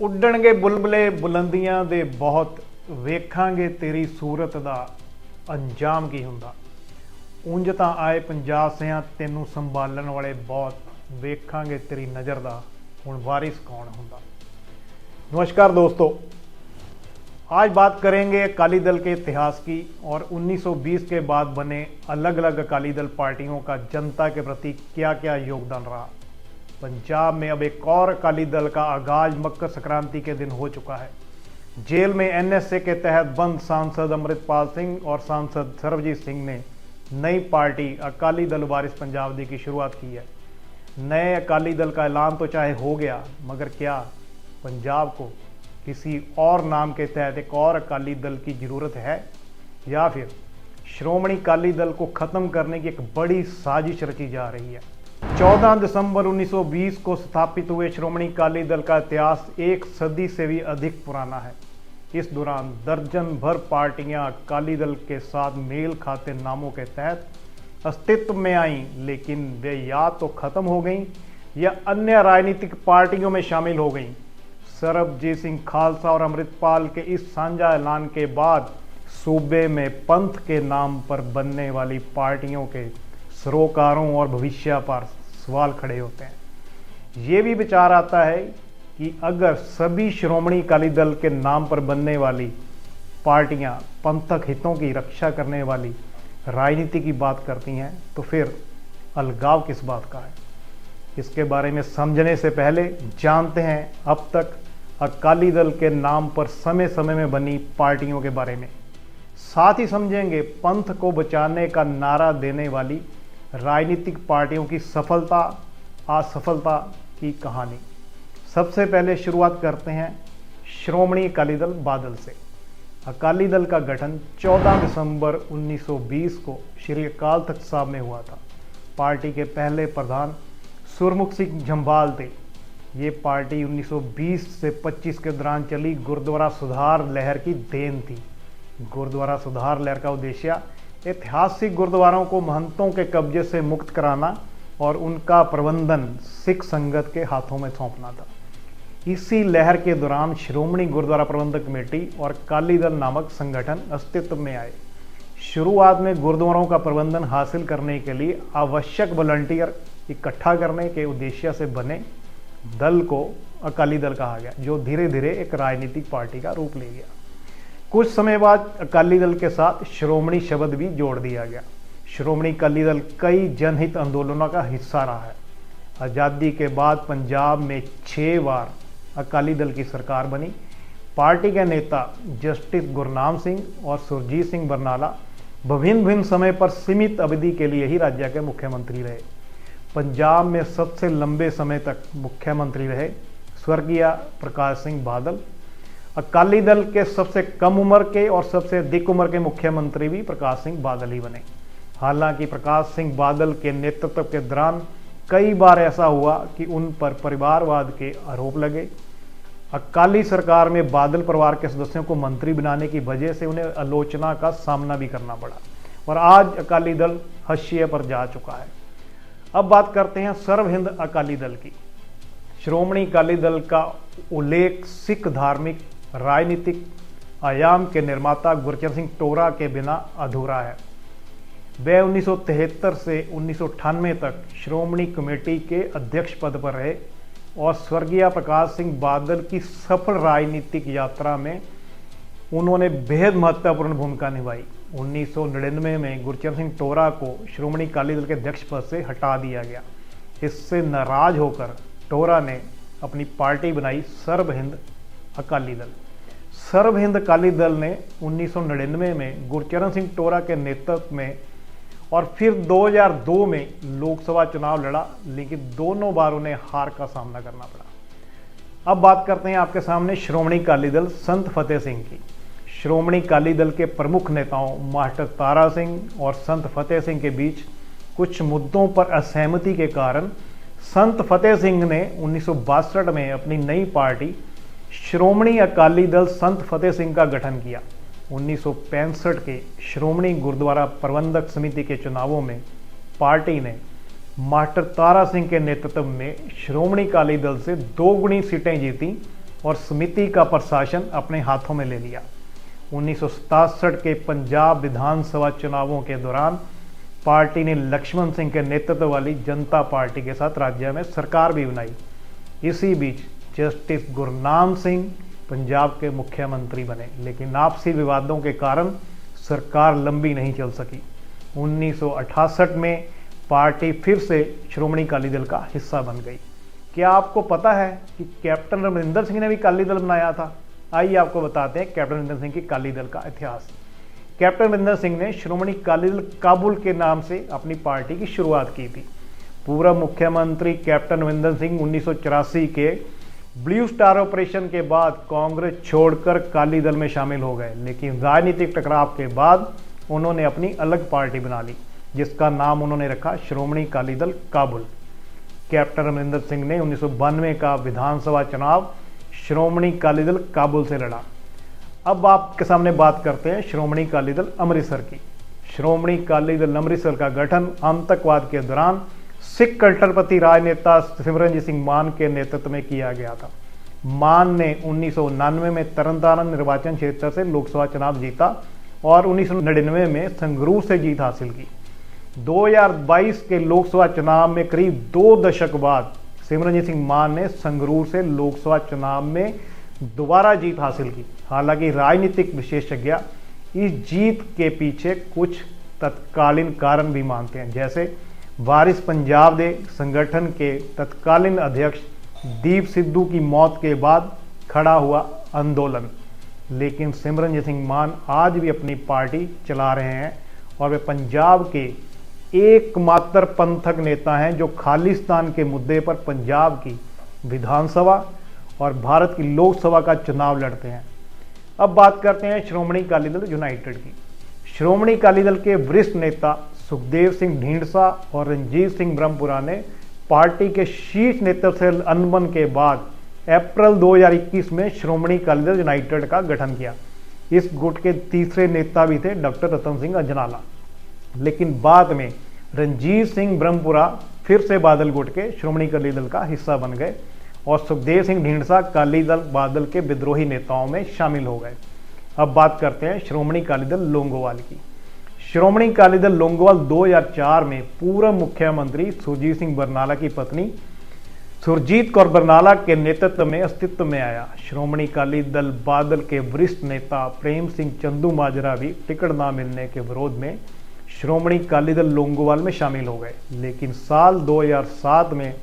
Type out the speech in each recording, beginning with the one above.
ਉੱਡਣਗੇ ਬੁਲਬੁਲੇ ਬੁਲੰਦੀਆਂ ਦੇ ਬਹੁਤ ਵੇਖਾਂਗੇ ਤੇਰੀ ਸੂਰਤ ਦਾ ਅੰਜਾਮ ਕੀ ਹੁੰਦਾ। ਉਂਝ ਤਾਂ ਆਏ ਪੰਜਾਬ ਸਿਆਂ ਤੈਨੂੰ ਸੰਭਾਲਣ वाले बहुत ਵੇਖਾਂਗੇ तेरी नज़र ਦਾ ਹੁਣ वारिस कौन ਹੁੰਦਾ। नमस्कार दोस्तों, आज बात करेंगे अकाली दल के इतिहास की और 1920 के बाद बने अलग अलग अकाली दल पार्टियों का जनता के प्रति क्या क्या योगदान रहा। पंजाब में अब एक और अकाली दल का आगाज मकर संक्रांति के दिन हो चुका है। जेल में एनएसए के तहत बंद सांसद अमृतपाल सिंह और सांसद सर्वजीत सिंह ने नई पार्टी अकाली दल वारिस पंजाब दी की शुरुआत की है। नए अकाली दल का ऐलान तो चाहे हो गया, मगर क्या पंजाब को किसी और नाम के तहत एक और अकाली दल की ज़रूरत है, या फिर श्रोमणी अकाली दल को ख़त्म करने की एक बड़ी साजिश रची जा रही है। 14 दिसंबर 1920 को स्थापित हुए श्रोमणी अकाली दल का इतिहास एक सदी से भी अधिक पुराना है। इस दौरान दर्जन भर पार्टियां अकाली दल के साथ मेल खाते नामों के तहत अस्तित्व में आईं, लेकिन वे या तो ख़त्म हो गईं या अन्य राजनीतिक पार्टियों में शामिल हो गईं। सरबजीत सिंह खालसा और अमृतपाल के इस साझा ऐलान के बाद सूबे में पंथ के नाम पर बनने वाली पार्टियों के सरोकारों और भविष्य पर सवाल खड़े होते हैं। ये भी विचार आता है कि अगर सभी श्रोमणी अकाली दल के नाम पर बनने वाली पार्टियां पंथक हितों की रक्षा करने वाली राजनीति की बात करती हैं, तो फिर अलगाव किस बात का है। इसके बारे में समझने से पहले जानते हैं अब तक अकाली दल के नाम पर समय समय में बनी पार्टियों के बारे में। साथ ही समझेंगे पंथ को बचाने का नारा देने वाली राजनीतिक पार्टियों की सफलता असफलता की कहानी। सबसे पहले शुरुआत करते हैं श्रोमणी अकाली दल बादल से। अकाली दल का गठन 14 दिसंबर 1920 को श्री अकाल तख्त साहब में हुआ था। पार्टी के पहले प्रधान सुरमुख सिंह जम्वाल थे। ये पार्टी 1920 से 25 के दौरान चली गुरुद्वारा सुधार लहर की देन थी। गुरुद्वारा सुधार लहर का उद्देश्य ऐतिहासिक गुरुद्वारों को महंतों के कब्जे से मुक्त कराना और उनका प्रबंधन सिख संगत के हाथों में सौंपना था। इसी लहर के दौरान श्रोमणी गुरुद्वारा प्रबंधक कमेटी और अकाली दल नामक संगठन अस्तित्व में आए। शुरुआत में गुरुद्वारों का प्रबंधन हासिल करने के लिए आवश्यक वॉलंटियर इकट्ठा करने के उद्देश्य से बने दल को अकाली दल कहा गया, जो धीरे धीरे एक राजनीतिक पार्टी का रूप ले गया। कुछ समय बाद अकाली दल के साथ श्रोमणी शब्द भी जोड़ दिया गया। श्रोमणी अकाली दल कई जनहित आंदोलनों का हिस्सा रहा है। आज़ादी के बाद पंजाब में 6 बार अकाली दल की सरकार बनी। पार्टी के नेता जस्टिस गुरनाम सिंह और सुरजीत सिंह बरनाला विभिन्न समय पर सीमित अवधि के लिए ही राज्य के मुख्यमंत्री रहे। पंजाब में सबसे लंबे समय तक मुख्यमंत्री रहे स्वर्गीय प्रकाश सिंह बादल। अकाली दल के सबसे कम उम्र के और सबसे अधिक उम्र के मुख्यमंत्री भी प्रकाश सिंह बादल ही बने। हालांकि प्रकाश सिंह बादल के नेतृत्व के दौरान कई बार ऐसा हुआ कि उन पर परिवारवाद के आरोप लगे। अकाली सरकार में बादल परिवार के सदस्यों को मंत्री बनाने की वजह से उन्हें आलोचना का सामना भी करना पड़ा और आज अकाली दल हाशिए पर जा चुका है। अब बात करते हैं सर्व हिंद अकाली दल की। श्रोमणी अकाली दल का उल्लेख सिख धार्मिक राजनीतिक आयाम के निर्माता गुरचरण सिंह टोरा के बिना अधूरा है। वे 1973 से 1998 तक श्रोमणी कमेटी के अध्यक्ष पद पर रहे और स्वर्गीय प्रकाश सिंह बादल की सफल राजनीतिक यात्रा में उन्होंने बेहद महत्वपूर्ण भूमिका निभाई। 1999 में गुरचरण सिंह टोरा को श्रोमणी अकाली दल के अध्यक्ष पद से हटा दिया गया। इससे नाराज होकर टोरा ने अपनी पार्टी बनाई सर्व हिंद अकाली दल। सर्व हिंद अकाली दल ने 1999 में गुरचरण सिंह टोरा के नेतृत्व में और फिर 2002 में लोकसभा चुनाव लड़ा, लेकिन दोनों बार उन्हें हार का सामना करना पड़ा। अब बात करते हैं आपके सामने श्रोमणी अकाली दल संत फतेह सिंह की। श्रोमणी अकाली दल के प्रमुख नेताओं मास्टर तारा सिंह और संत फतेह सिंह के बीच कुछ मुद्दों पर असहमति के कारण संत फतेह सिंह ने 1962 में अपनी नई पार्टी श्रोमणी अकाली दल संत फतेह सिंह का गठन किया। 1965 के श्रोमणी गुरुद्वारा प्रबंधक समिति के चुनावों में पार्टी ने मास्टर तारा सिंह के नेतृत्व में श्रोमणी अकाली दल से 2 गुनी सीटें जीती और समिति का प्रशासन अपने हाथों में ले लिया। 1967 के पंजाब विधानसभा चुनावों के दौरान पार्टी ने लक्ष्मण सिंह के नेतृत्व वाली जनता पार्टी के साथ राज्य में सरकार भी बनाई। इसी बीच जस्टिस गुरनाम सिंह पंजाब के मुख्यमंत्री बने, लेकिन आपसी विवादों के कारण सरकार लंबी नहीं चल सकी। 1968 में पार्टी फिर से श्रोमणी अकाली दल का हिस्सा बन गई। क्या आपको पता है कि कैप्टन अमरिंदर सिंह ने भी अकाली दल बनाया था? आइए आपको बताते हैं कैप्टन अमरिंदर सिंह की अकाली दल का इतिहास। कैप्टन अमरिंदर सिंह ने श्रोमणी अकाली दल काबुल के नाम से अपनी पार्टी की शुरुआत की थी। पूर्व मुख्यमंत्री कैप्टन अमरिंदर सिंह 1984 के ब्लू स्टार ऑपरेशन के बाद कांग्रेस छोड़कर अकाली दल में शामिल हो गए, लेकिन राजनीतिक टकराव के बाद उन्होंने अपनी अलग पार्टी बना ली, जिसका नाम उन्होंने रखा श्रोमणी अकाली दल काबुल। कैप्टन अमरिंदर सिंह ने 1992 का विधानसभा चुनाव श्रोमणी अकाली दल काबुल से लड़ा। अब आपके सामने बात करते हैं श्रोमणी अकाली दल अमृतसर की। श्रोमणी अकाली दल अमृतसर का गठन आतंकवाद के दौरान सिख कट्टरपंथी राजनेता सिमरनजीत सिंह मान के नेतृत्व में किया गया था। मान ने 1999 में तरनतारन निर्वाचन क्षेत्र से लोकसभा चुनाव जीता और 1999 में संगरूर से जीत हासिल की। 2022 के लोकसभा चुनाव में करीब 2 दशक बाद सिमरनजीत सिंह मान ने संगरूर से लोकसभा चुनाव में दोबारा जीत हासिल की। हालांकि राजनीतिक विशेषज्ञ इस जीत के पीछे कुछ तत्कालीन कारण भी मानते हैं, जैसे वारिस पंजाब दे संगठन के तत्कालीन अध्यक्ष दीप सिद्धू की मौत के बाद खड़ा हुआ आंदोलन। लेकिन सिमरनजीत सिंह मान आज भी अपनी पार्टी चला रहे हैं और वे पंजाब के एकमात्र पंथक नेता हैं जो खालिस्तान के मुद्दे पर पंजाब की विधानसभा और भारत की लोकसभा का चुनाव लड़ते हैं। अब बात करते हैं श्रोमणी अकाली दल यूनाइटेड की। श्रोमणी अकाली दल के वरिष्ठ नेता सुखदेव सिंह ढींढसा और रणजीत सिंह ब्रह्मपुरा ने पार्टी के शीर्ष नेतृत्व से अनबन के बाद अप्रैल 2021 में श्रोमणी अकाली दल यूनाइटेड का गठन किया। इस गुट के तीसरे नेता भी थे डॉक्टर रतन सिंह अजनाला, लेकिन बाद में रणजीत सिंह ब्रह्मपुरा फिर से बादल गुट के श्रोमणी अकाली दल का हिस्सा बन गए और सुखदेव सिंह ढींढसा अकाली दल बादल के विद्रोही नेताओं में शामिल हो गए। अब बात करते हैं श्रोमणी अकाली दल लोंगोवाल की। श्रोमणी अकाली दल लोंगोवाल 2004 में पूर्व मुख्यमंत्री सुरजीत सिंह बरनाला की पत्नी सुरजीत कौर बरनाला के नेतृत्व में अस्तित्व में आया। श्रोमणी अकाली दल बादल के वरिष्ठ नेता प्रेम सिंह चंदू माजरा भी टिकट न मिलने के विरोध में श्रोमणी अकाली दल लोंगोवाल में शामिल हो गए, लेकिन साल 2007 में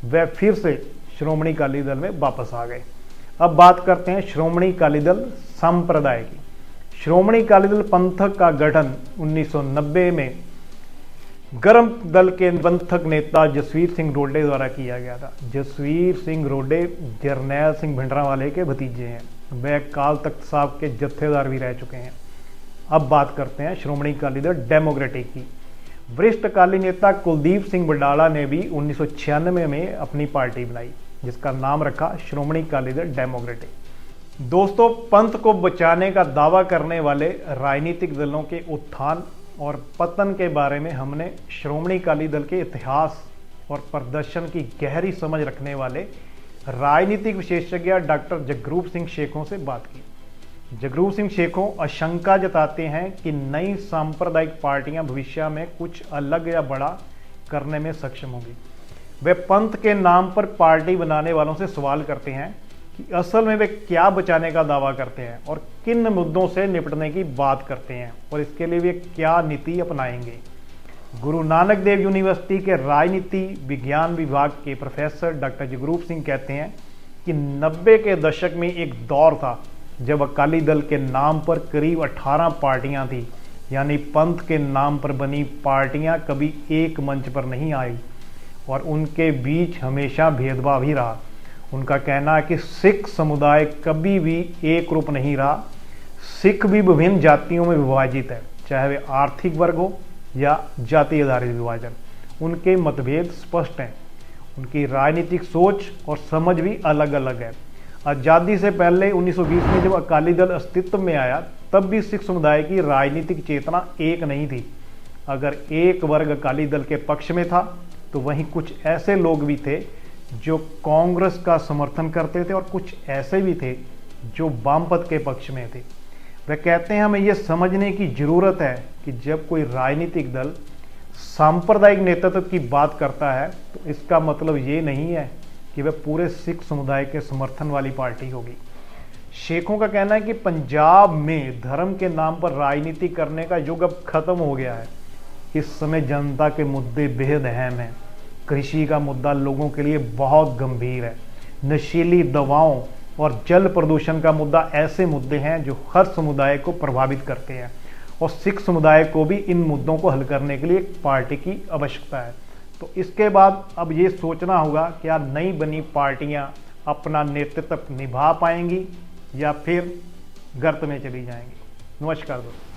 वे फिर से श्रोमणी अकाली दल में वापस आ गए। अब बात करते हैं श्रोमणी अकाली दल संप्रदाय की। श्रोमणी अकाली दल पंथक का गठन 1990 में गर्म दल के पंथक नेता जसवीर सिंह रोडे द्वारा किया गया था। जसवीर सिंह रोडे जरनैल सिंह भिंडरांवाले के भतीजे हैं। वे अकाल तख्त साहब के जत्थेदार भी रह चुके हैं। अब बात करते हैं श्रोमणी अकाली दल डेमोक्रेटिक की। वरिष्ठ अकाली नेता कुलदीप सिंह बडाला ने भी 1996 में अपनी पार्टी बनाई, जिसका नाम रखा श्रोमणी अकाली दल डेमोक्रेटिक। दोस्तों, पंथ को बचाने का दावा करने वाले राजनीतिक दलों के उत्थान और पतन के बारे में हमने श्रोमणी अकाली दल के इतिहास और प्रदर्शन की गहरी समझ रखने वाले राजनीतिक विशेषज्ञ डॉक्टर जगरूप सिंह शेखों से बात की। जगरूप सिंह शेखों आशंका जताते हैं कि नई सांप्रदायिक पार्टियां भविष्य में कुछ अलग या बड़ा करने में सक्षम होंगी। वे पंथ के नाम पर पार्टी बनाने वालों से सवाल करते हैं कि असल में वे क्या बचाने का दावा करते हैं और किन मुद्दों से निपटने की बात करते हैं और इसके लिए वे क्या नीति अपनाएंगे। गुरु नानक देव यूनिवर्सिटी के राजनीति विज्ञान विभाग के प्रोफेसर डॉक्टर जगरूप सिंह कहते हैं कि 90 के दशक में एक दौर था जब अकाली दल के नाम पर करीब 18 पार्टियां थी, यानी पंथ के नाम पर बनी पार्टियां कभी एक मंच पर नहीं आई और उनके बीच हमेशा भेदभाव ही रहा। उनका कहना है कि सिख समुदाय कभी भी एक रूप नहीं रहा। सिख भी विभिन्न जातियों में विभाजित है, चाहे वे आर्थिक वर्ग हो या जाति आधारित विभाजन। उनके मतभेद स्पष्ट हैं। उनकी राजनीतिक सोच और समझ भी अलग अलग है। आज़ादी से पहले 1920 में जब अकाली दल अस्तित्व में आया, तब भी सिख समुदाय की राजनीतिक चेतना एक नहीं थी। अगर एक वर्ग अकाली दल के पक्ष में था तो वहीं कुछ ऐसे लोग भी थे जो कांग्रेस का समर्थन करते थे और कुछ ऐसे भी थे जो वामपंथ के पक्ष में थे। वे कहते हैं हमें यह समझने की जरूरत है कि जब कोई राजनीतिक दल सांप्रदायिक नेतृत्व की बात करता है तो इसका मतलब ये नहीं है कि वह पूरे सिख समुदाय के समर्थन वाली पार्टी होगी। शेखों का कहना है कि पंजाब में धर्म के नाम पर राजनीति करने का युग अब खत्म हो गया है। इस समय जनता के मुद्दे बेहद अहम हैं। कृषि का मुद्दा लोगों के लिए बहुत गंभीर है। नशीली दवाओं और जल प्रदूषण का मुद्दा ऐसे मुद्दे हैं जो हर समुदाय को प्रभावित करते हैं और सिख समुदाय को भी इन मुद्दों को हल करने के लिए एक पार्टी की आवश्यकता है। तो इसके बाद अब ये सोचना होगा कि क्या नई बनी पार्टियां अपना नेतृत्व निभा पाएंगी या फिर गर्त में चली जाएंगी। नमस्कार दोस्तों।